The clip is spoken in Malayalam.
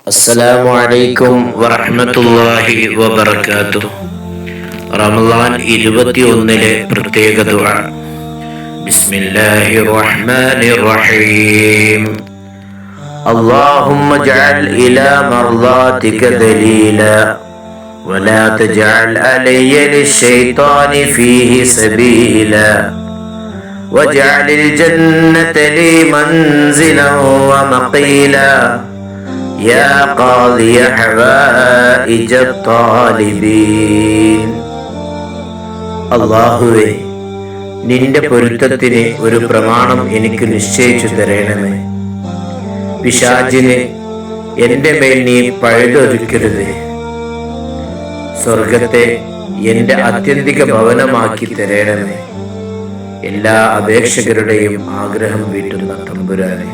അസ്സലാമു അലൈക്കും വറഹ്മത്തുള്ളാഹി വബറകാതുഹു. റമളാൻ 21 പ്രത്യേക ദുആ. ബിസ്മില്ലാഹിർ റഹ്മാനിർ റഹീം. അല്ലാഹുമ്മ ജഅൽ ഇലാ മർളാതിക ദലീലാ വലാ തജഅൽ അലയ്യ ലിശ്ശൈത്വാനി ഫീഹി സബീലാ വജഅലിൽ ജന്നത ലീ മൻസിലൻ വമഖീലാ യാ ഖാദിയ ഹവായിജ ത്വാലിബീൻ. അല്ലാഹുവേ, നിന്റെ പൊരുത്തത്തിന് ഒരു പ്രമാണം എനിക്ക് നിശ്ചയിച്ചു തരണമേ. പിശാചിന് എൻ്റെ മേൽ നീ പഴുതൊരുക്കരുത്. സ്വർഗത്തെ എൻ്റെ ആത്യന്തിക ഭവനമാക്കി തരണമേ. എല്ലാ അപേക്ഷകരുടെയും ആഗ്രഹം വീട്ടുന്ന തമ്പുരാനെ.